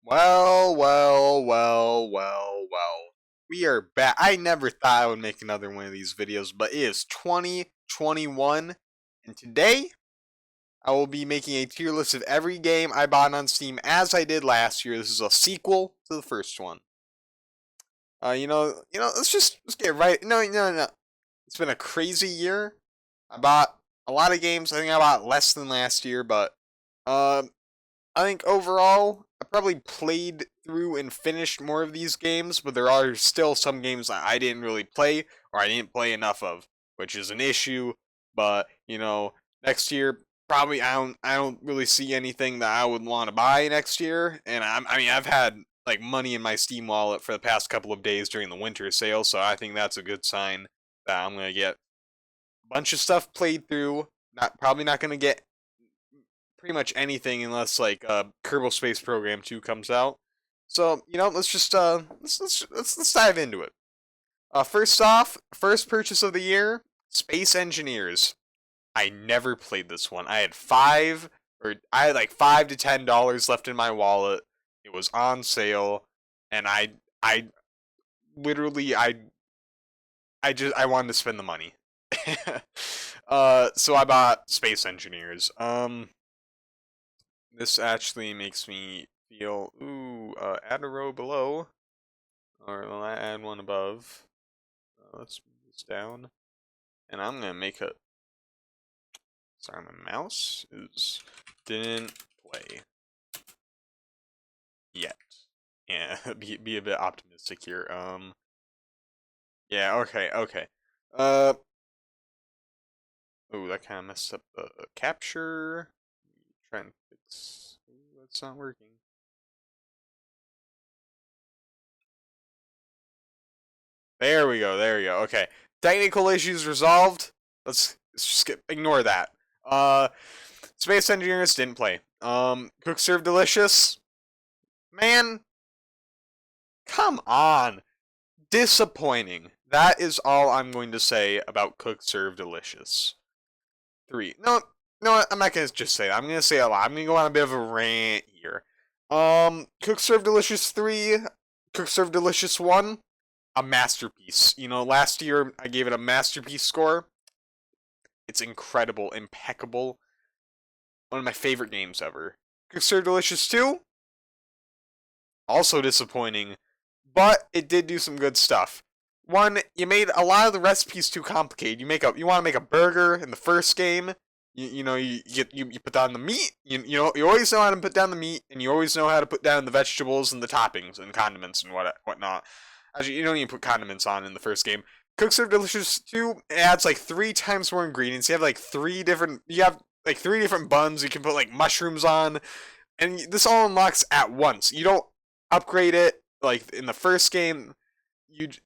Well. We are back. I never thought I would make another one of these videos, but it is 2021, and today I will be making a tier list of every game I bought on Steam as I did last year. This is a sequel to the first one. Let's get right. No. It's been a crazy year. I bought a lot of games. I think I bought less than last year, but um, I think overall, I probably played through and finished more of these games, but there are still some games that I didn't really play or I didn't play enough of, which is an issue. But next year probably I don't really see anything that I would want to buy next year. And I've had like money in my Steam wallet for the past couple of days during the winter sale, so I think that's a good sign that I'm gonna get a bunch of stuff played through. Probably not gonna get pretty much anything unless like Kerbal Space Program 2 comes out. So, let's just let's dive into it. First off, first purchase of the year, Space Engineers. I never played this one. I had like $5 to $10 left in my wallet. It was on sale, and I literally I wanted to spend the money. So I bought Space Engineers. This actually makes me feel, add a row below, or will I add one above? Let's move this down, and I'm gonna make a, sorry, my mouse didn't play yet. Yeah, be a bit optimistic here. Yeah, okay. Uh, that kind of messed up the capture. Try and fix, that's not working. There we go. Okay. Technical issues resolved. Let's just ignore that. Uh, Space Engineers didn't play. Cook Serve Delicious. Man, come on. Disappointing. That is all I'm going to say about Cook Serve Delicious. 3. No, I'm not gonna just say that. I'm gonna say a lot. I'm gonna go on a bit of a rant here. Cook Serve Delicious 3, Cook Serve Delicious 1, a masterpiece. Last year I gave it a masterpiece score. It's incredible, impeccable. One of my favorite games ever. Cook Serve Delicious 2, also disappointing, but it did do some good stuff. One, you made a lot of the recipes too complicated. You want to make a burger in the first game. You put down the meat. You always know how to put down the meat, and you always know how to put down the vegetables and the toppings and condiments and whatnot. Actually, you don't even put condiments on in the first game. Cook Serve Delicious 2 adds like 3 times more ingredients. You have like three different buns you can put like mushrooms on, and this all unlocks at once. You don't upgrade it like in the first game. It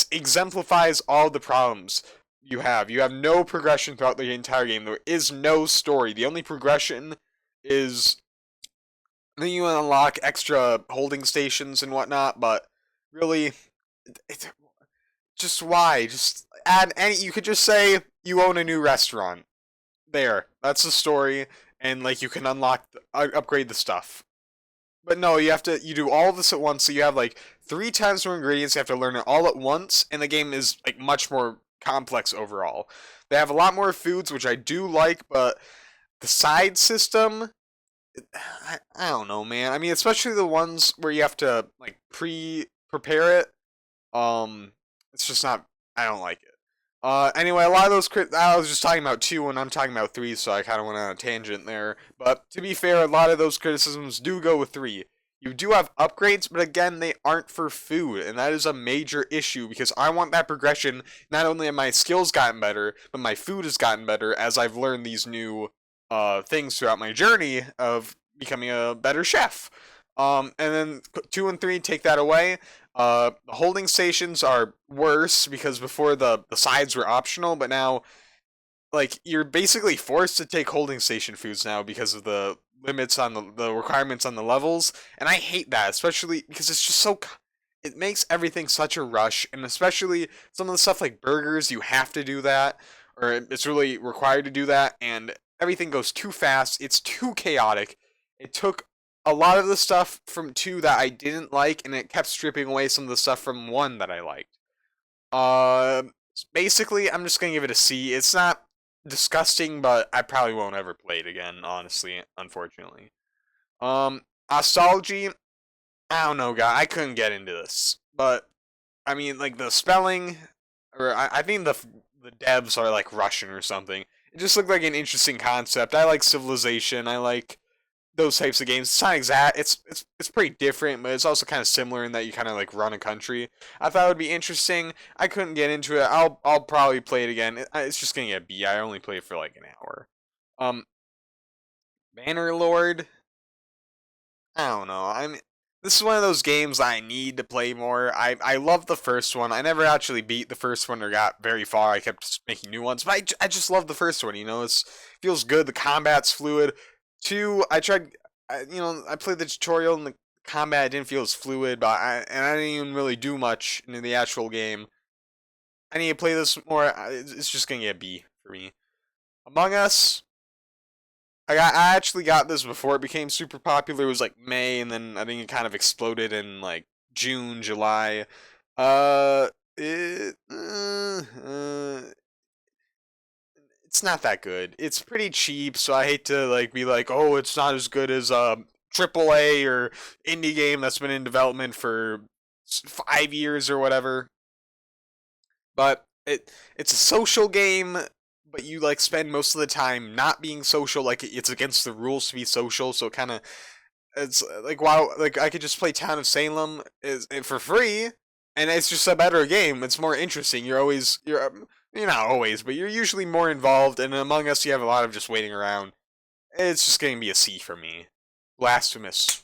exemplifies all the problems you have. You have no progression throughout the entire game. There is no story. The only progression is then you unlock extra holding stations and whatnot, but really, just why? Just add any. You could just say you own a new restaurant. There, that's the story, and like you can upgrade the stuff. But no, you do all of this at once, so you have like 3 times more ingredients. You have to learn it all at once, and the game is like much more complex overall. They have a lot more foods, which I do like, but the side system, I don't know, man. I mean, especially the ones where you have to like prepare it. It's just not. I don't like it. Anyway, a lot of those I was just talking about 2 and I'm talking about 3, so I kind of went on a tangent there. But to be fair, a lot of those criticisms do go with 3. You do have upgrades, but again, they aren't for food, and that is a major issue because I want that progression. Not only have my skills gotten better, but my food has gotten better as I've learned these new things throughout my journey of becoming a better chef. And then 2 and 3 take that away. The holding stations are worse because before the sides were optional, but now like you're basically forced to take holding station foods now because of the limits on the requirements on the levels, and I hate that, especially because it's just it makes everything such a rush, and especially some of the stuff like burgers, you have to do that, or it's really required to do that, and everything goes too fast, it's too chaotic. It took a lot of the stuff from 2 that I didn't like, and it kept stripping away some of the stuff from 1 that I liked. Uh, Basically, I'm just gonna give it a C. It's not disgusting, but I probably won't ever play it again, honestly, unfortunately. Ostology, I don't know, guy. I couldn't get into this, but I mean, like the spelling, or I think the devs are like Russian or something. It just looked like an interesting concept. I like Civilization. I like those types of games. It's not exact. It's pretty different, but it's also kind of similar in that you kind of like run a country. I thought it would be interesting. I couldn't get into it. I'll probably play it again. It's just gonna get a B. I only played it for like an hour. Um, Bannerlord. I don't know. This is one of those games I need to play more. I love the first one. I never actually beat the first one or got very far. I kept making new ones, but I just love the first one. You know, it feels good. The combat's fluid. 2, I tried. I played the tutorial and the combat didn't feel as fluid, but I didn't even really do much in the actual game. I need to play this more. It's just gonna get a B for me. Among Us. I actually got this before it became super popular. It was like May, and then I think it kind of exploded in like June, July. Uh, it, it's not that good. It's pretty cheap, so I hate to like be like, oh, it's not as good as AAA or indie game that's been in development for 5 years or whatever. But it's a social game, but you like spend most of the time not being social. Like it's against the rules to be social, so kind of it's like wow, like I could just play Town of Salem is for free, and it's just a better game. It's more interesting. You're not always, but you're usually more involved. And Among Us, you have a lot of just waiting around. It's just going to be a C for me. Blasphemous.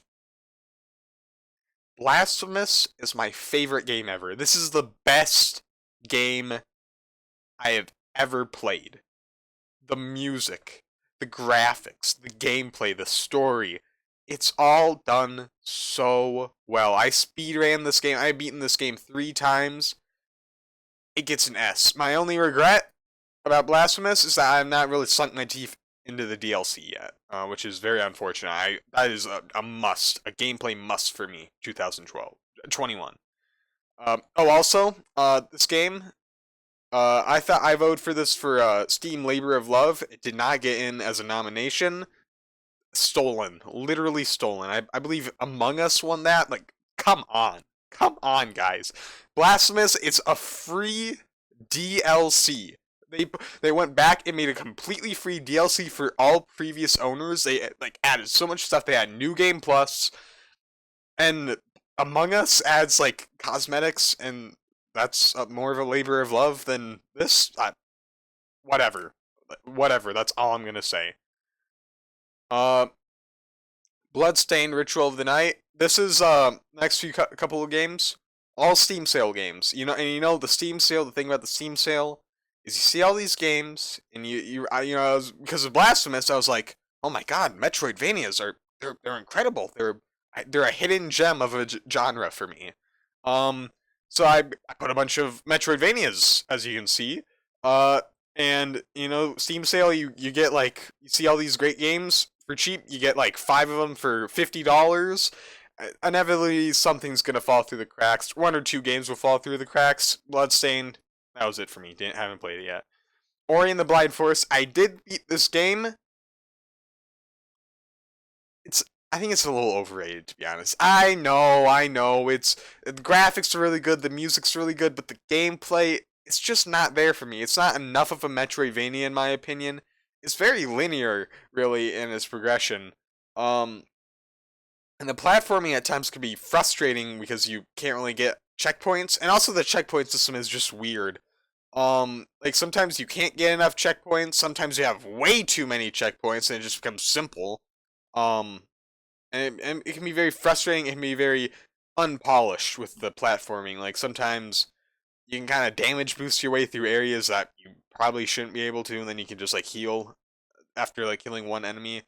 Blasphemous is my favorite game ever. This is the best game I have ever played. The music, the graphics, the gameplay, the story. It's all done so well. I speedran this game. I've beaten this game 3 times. It gets an S. My only regret about Blasphemous is that I've not really sunk my teeth into the DLC yet, which is very unfortunate. That is a must, a gameplay must for me. 2012, 21. Also, this game I thought I voted for this for Steam Labor of Love. It did not get in as a nomination. Stolen. Literally stolen. I believe Among Us won that. Like, come on. Come on, guys. Blasphemous, it's a free DLC. They went back and made a completely free DLC for all previous owners. They like added so much stuff. They had New Game Plus, and Among Us adds like cosmetics, and that's more of a labor of love than this. Whatever, whatever. That's all I'm gonna say. Uh, Bloodstained Ritual of the Night. This is next few couple of games, all Steam sale games. The Steam sale. The thing about the Steam sale is you see all these games, and because of Blasphemous, I was like, oh my god, Metroidvanias they're incredible. They're a hidden gem of a genre for me. Um, so I put a bunch of Metroidvanias, as you can see. Uh, and Steam sale, you get like you see all these great games for cheap. You get like 5 of them for $50. Inevitably, something's gonna fall through the cracks. 1 or 2 games will fall through the cracks. Bloodstained, that was it for me. Haven't played it yet. Ori and the Blind Forest. I did beat this game. I think it's a little overrated, to be honest. I know. The graphics are really good, the music's really good, but the gameplay, it's just not there for me. It's not enough of a Metroidvania, in my opinion. It's very linear, really, in its progression. Um, and the platforming at times can be frustrating because you can't really get checkpoints, and also the checkpoint system is just weird. Like sometimes you can't get enough checkpoints. Sometimes you have way too many checkpoints, and it just becomes simple. Um, and it can be very frustrating. It can be very unpolished with the platforming. Like sometimes you can kind of damage boost your way through areas that you probably shouldn't be able to, and then you can just like heal after like killing one enemy.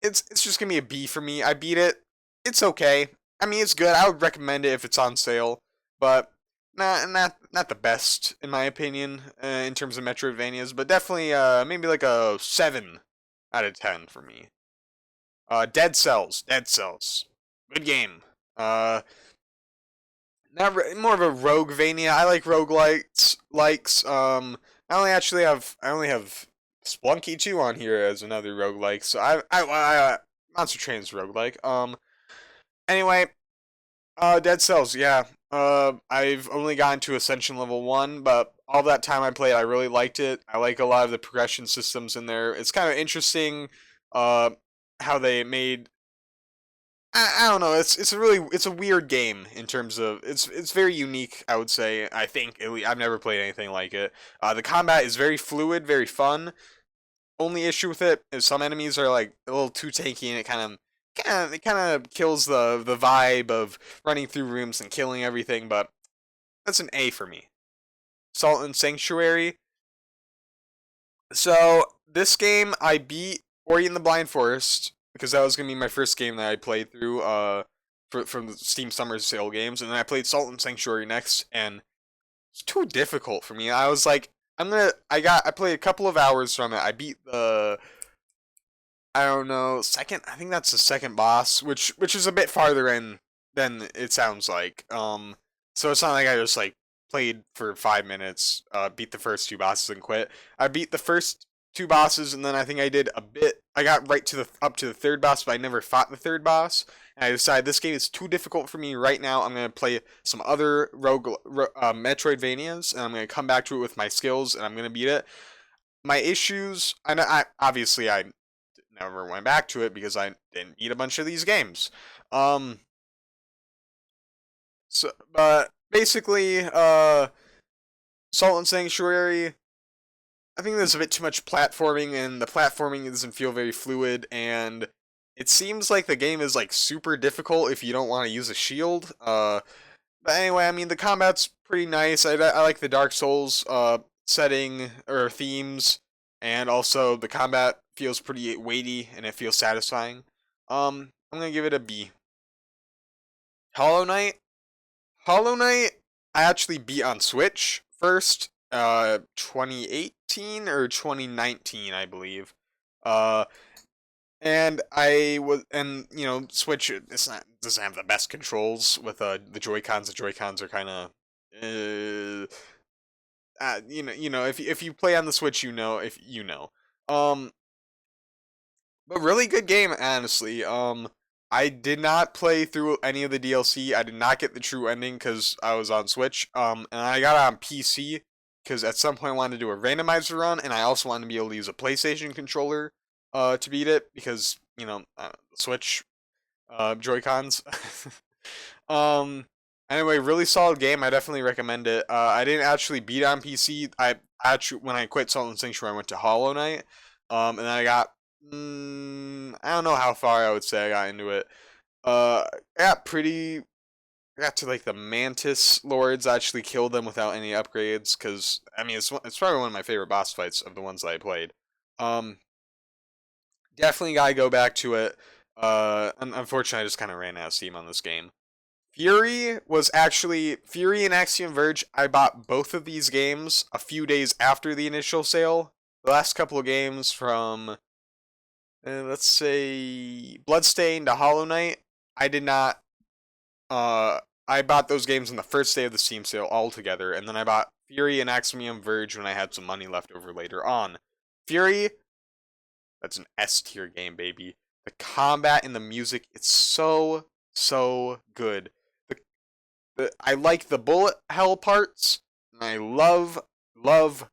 It's just gonna be a B for me. I beat it. It's okay. I mean, it's good. I would recommend it if it's on sale, but not the best in my opinion in terms of Metroidvanias. But definitely maybe like a 7 out of 10 for me. Dead Cells. Dead Cells. Good game. Uh, more of a roguevania. I like roguelikes. I only have Splunky 2 on here as another roguelike. So Monster Train's roguelike. Anyway, Dead Cells. Yeah. I've only gotten to Ascension level 1, but all that time I played, I really liked it. I like a lot of the progression systems in there. It's kind of interesting. Uh, how they made I don't know. It's a weird game in terms of it's very unique. I would say. I think I've never played anything like it. The combat is very fluid, very fun. Only issue with it is some enemies are like a little too tanky, and it kind of kills the vibe of running through rooms and killing everything. But that's an A for me. Salt and Sanctuary. So this game I beat Ori and the Blind Forest because that was gonna be my first game that I played through from the Steam Summer Sale games, and then I played Salt and Sanctuary next, and it's too difficult for me. I was like, I played a couple of hours from it. I beat the I don't know second. I think that's the second boss, which is a bit farther in than it sounds like. So it's not like I just like played for 5 minutes, beat the first two bosses and quit. I beat the first two bosses, and then I think I did a bit. I got right to the up to the third boss, but I never fought the third boss. And I decided this game is too difficult for me right now. I'm gonna play some other Metroidvanias, and I'm gonna come back to it with my skills, and I'm gonna beat it. My issues, and I never went back to it because I didn't beat a bunch of these games. Um, but basically, Salt and Sanctuary. I think there's a bit too much platforming, and the platforming doesn't feel very fluid, and it seems like the game is like super difficult if you don't want to use a shield. But anyway, I mean the combat's pretty nice. I like the Dark Souls setting or themes, and also the combat feels pretty weighty and it feels satisfying. I'm gonna give it a B. Hollow Knight. Hollow Knight, I actually beat on Switch first, 2018 or 2019, I believe. Uh, and Switch, it's not doesn't have the best controls with the Joy Cons. The Joy Cons are kind of, if you play on the Switch, if you know. Um, but really good game, honestly. I did not play through any of the DLC. I did not get the true ending because I was on Switch. And I got it on PC because at some point I wanted to do a randomizer run, and I also wanted to be able to use a PlayStation controller, to beat it because Switch, Joy Cons. um. Anyway, really solid game. I definitely recommend it. I didn't actually beat it on PC. I actually when I quit Salt and Sanctuary, I went to Hollow Knight. And then I got I don't know how far I would say I got into it. I got pretty. I got to like the Mantis Lords. I actually killed them without any upgrades because I mean it's probably one of my favorite boss fights of the ones that I played. Um, Definitely gotta go back to it. Unfortunately, I just kind of ran out of steam on this game. Fury and Axiom Verge. I bought both of these games a few days after the initial sale. The last couple of games from let's say Bloodstained to Hollow Knight. I did not. I bought those games on the first day of the Steam sale all together, and then I bought Fury and Axiom Verge when I had some money left over later on. Fury, that's an S tier game, baby. The combat and the music, it's so good. I like the bullet hell parts, and I love love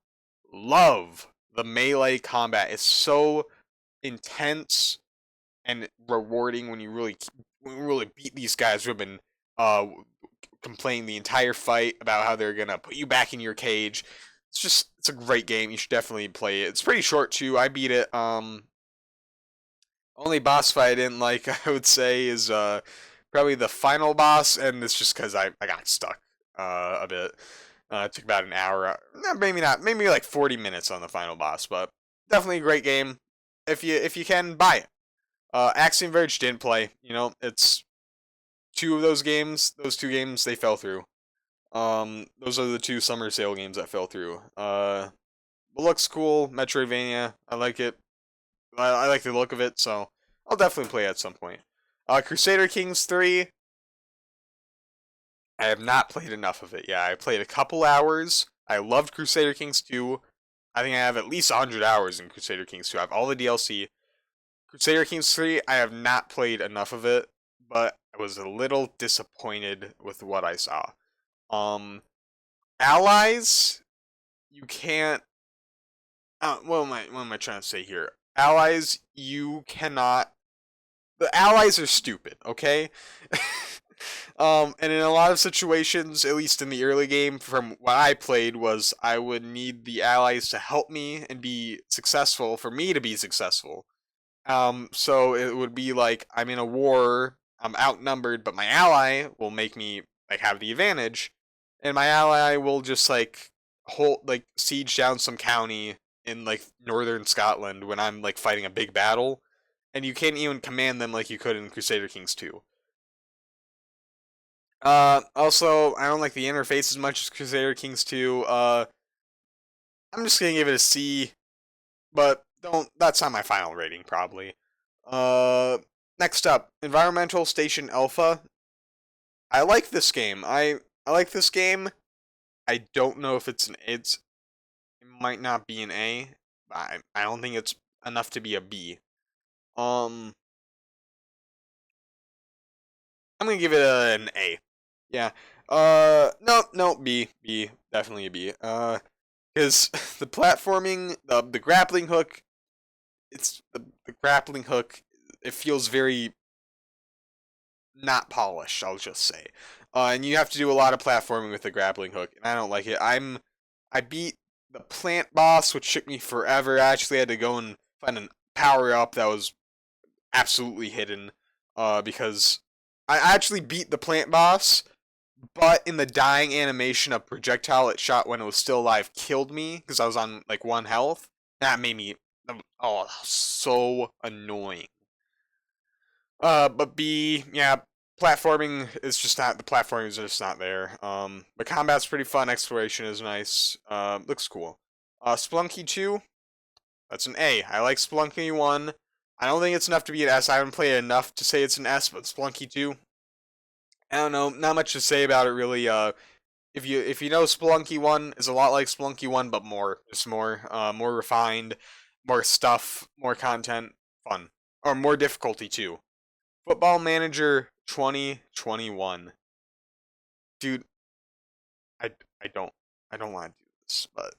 the melee combat. It's so intense and rewarding when you really beat these guys who have been uh complaining the entire fight about how they're gonna put you back in your cage. It's a great game. You should definitely play it. It's pretty short too. I beat it. Only boss fight I didn't like, I would say, is probably the final boss, and it's just because I got stuck a bit. It took about an hour, maybe not, maybe like 40 minutes on the final boss, but definitely a great game. If you can buy it. Axiom Verge didn't play. It's two of those two games they fell through. Those are the two summer sale games that fell through. It looks cool, Metroidvania. I like it. I like the look of it, so I'll definitely play it at some point. Crusader Kings 3, I have not played enough of it. Yeah, I played a couple hours. I loved Crusader Kings 2. I think I have at least 100 hours in Crusader Kings 2. I have all the DLC. Crusader Kings 3, I have not played enough of it, but I was a little disappointed with what I saw. Um, Allies, you can't. What am I trying to say here? Allies, you cannot. The allies are stupid, okay? And in a lot of situations, at least in the early game, from what I played, was I would need the allies to help me and be successful for me to be successful. So it would be like I'm in a war, I'm outnumbered, but my ally will make me like have the advantage, and my ally will just like hold like siege down some county in like northern Scotland when I'm like fighting a big battle, and you can't even command them like you could in Crusader Kings 2. Also, I don't like the interface as much as Crusader Kings 2. I'm just gonna give it a C, but don't. That's not my final rating, probably. Uh, Next up, Environmental Station Alpha. I like this game. I like this game. I don't know if it might not be an A. I don't think it's enough to be a B. Um, I'm gonna give it an A. Yeah. No, B, definitely a B. Because the platforming, the grappling hook, the grappling hook. It feels very not polished, I'll just say. And you have to do a lot of platforming with the grappling hook, and I don't like it. I beat the plant boss, which took me forever. I actually had to go and find a power up that was absolutely hidden. Because I actually beat the plant boss, but in the dying animation, a projectile it shot when it was still alive killed me because I was on like 1 health. That made me so annoying. But B, yeah, platforming is just not the platforming is just not there. The combat's pretty fun. Exploration is nice. Looks cool. Splunky 2, that's an A. I like Splunky 1. I don't think it's enough to be an S. I haven't played enough to say it's an S, but Splunky 2, I don't know, not much to say about it really. If you know Splunky 1 is a lot like Splunky 1, but more, just more refined, more stuff, more content, fun, or more difficulty too. Football Manager 2021. Dude, I, I don't I don't want to do this, but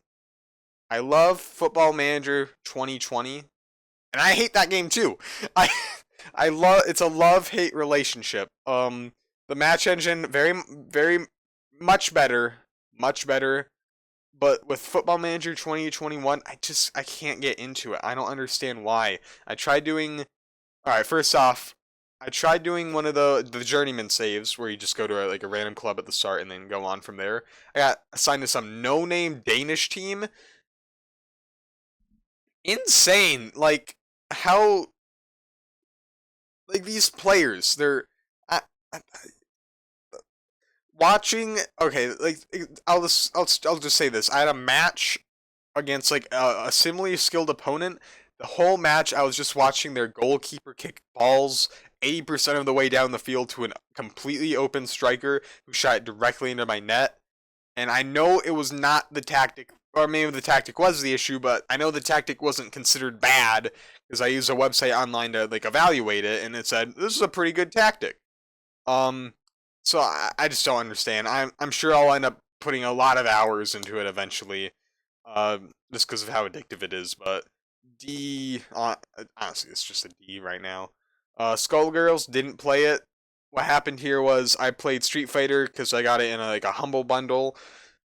I love Football Manager 2020, and I hate that game too. I I love it's a love-hate relationship. The match engine very much better, but with Football Manager 2021, I can't get into it. I don't understand why. I tried doing All right, first off, I tried doing one of the journeyman saves where you just go to like a random club at the start and then go on from there. I got assigned to some no-name Danish team. Insane. Like how like these players, I watching okay, like I'll just say this. I had a match against like a similarly skilled opponent. The whole match, I was just watching their goalkeeper kick balls 80% of the way down the field to a completely open striker who shot it directly into my net. And I know it was not the tactic, or maybe the tactic was the issue, but I know the tactic wasn't considered bad because I used a website online to like evaluate it, and it said this is a pretty good tactic. Um, so I just don't understand. I'm sure I'll end up putting a lot of hours into it eventually, just because of how addictive it is. But D, honestly, it's just a D right now. Skullgirls didn't play it. What happened here was I played Street Fighter because I got it in like a humble bundle,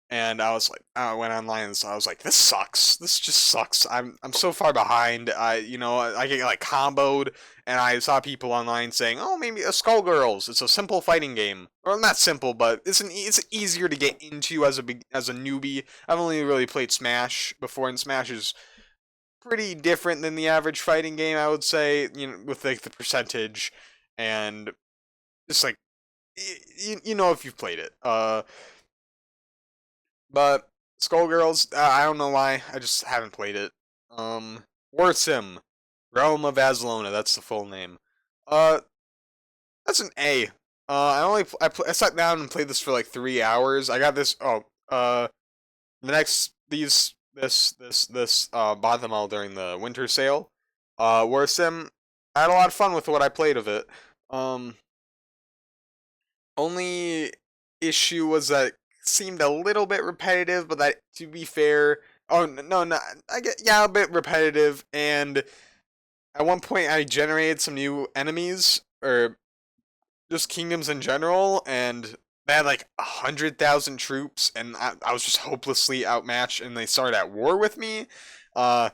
and I was like, I went online and so I was like, this sucks. This just sucks. I'm so far behind. I get like comboed, and I saw people online saying, oh, maybe a Skullgirls. It's a simple fighting game, or not simple, but it's easier to get into as a newbie. I've only really played Smash before, and Smash is pretty different than the average fighting game, I would say. With like the percentage, and it's like you know if you've played it. But Skullgirls, I don't know why. I just haven't played it. War Sim Realm of Azalona, that's the full name. Uh, that's an A. I sat down and played this for like 3 hours. I got this. The next bought them all during the winter sale. War Sim. I had a lot of fun with what I played of it. Um, Only issue was that it seemed a little bit repetitive, but that to be fair, no, I get yeah a bit repetitive. And at one point, I generated some new enemies or just kingdoms in general, and they had like 100,000 troops, and I was just hopelessly outmatched, and they started at war with me. Uh,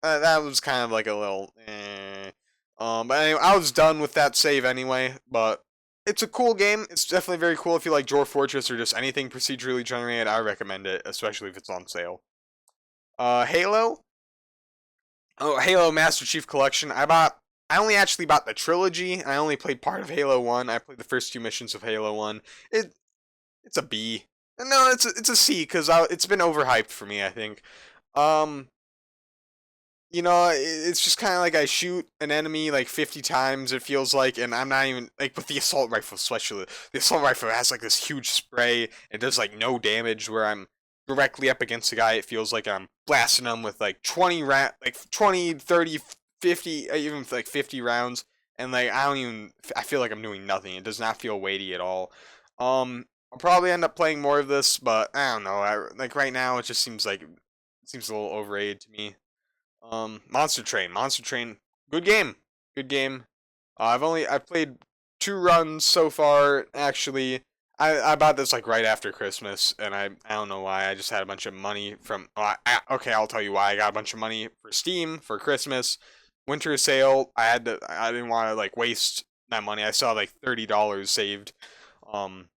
that was kind of like a little, but anyway, I was done with that save anyway. But it's a cool game. It's definitely very cool if you like Dwarf Fortress or just anything procedurally generated. I recommend it, especially if it's on sale. Halo. Oh, Halo Master Chief Collection. I only actually bought the trilogy. I only played part of Halo 1. I played the first 2 missions of Halo 1. It's a B. No, it's a C because it's been overhyped for me, I think. Um, it's just kind of like I shoot an enemy like 50 times, it feels like, and I'm not even, like, with the assault rifle especially. The assault rifle has like this huge spray. It does like no damage where I'm directly up against the guy. It feels like I'm blasting them with like 20, 30, 50, even like 50 rounds. And like, I feel like I'm doing nothing. It does not feel weighty at all. I'll probably end up playing more of this, but I don't know. Like right now, it just seems a little overrated to me. Monster Train. Monster Train. Good game. Good game. I've played 2 runs so far. Actually, I bought this like right after Christmas, and I don't know why. I just had a bunch of money from. Okay, I'll tell you why. I got a bunch of money for Steam for Christmas, winter sale. I didn't want to like waste that money. I saw like $30 saved. Um,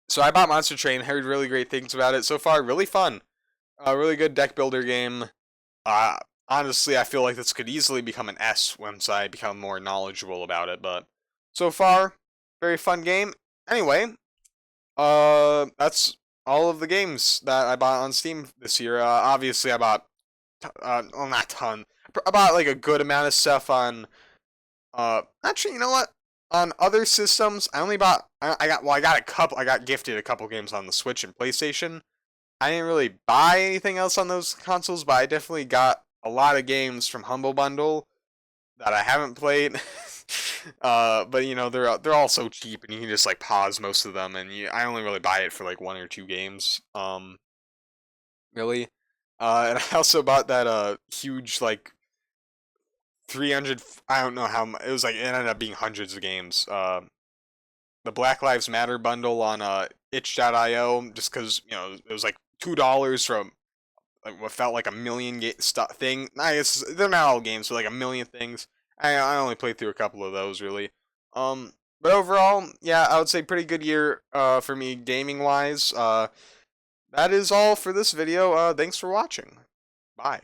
so I bought Monster Train. Heard really great things about it so far. Really fun. A really good deck builder game. Uh, Honestly, I feel like this could easily become an S once I become more knowledgeable about it, but so far, very fun game. Anyway, that's all of the games that I bought on Steam this year. Obviously, I bought, well, not a ton. I bought like a good amount of stuff on, actually, you know what? On other systems, I only bought, I got gifted a couple games on the Switch and PlayStation. I didn't really buy anything else on those consoles, but I definitely got a lot of games from Humble Bundle that I haven't played. But they're all so cheap, and you can just like pause most of them, and I only really buy it for like 1 or 2 games. Really. And I also bought that huge like 300. I don't know how it was, like it ended up being hundreds of games. The Black Lives Matter bundle on itch.io, just because it was like $2 from like what felt like a million thing. I guess they're not all games, but like a million things. I only played through a couple of those really. But overall, yeah, I would say pretty good year for me gaming wise. That is all for this video. Thanks for watching. Bye.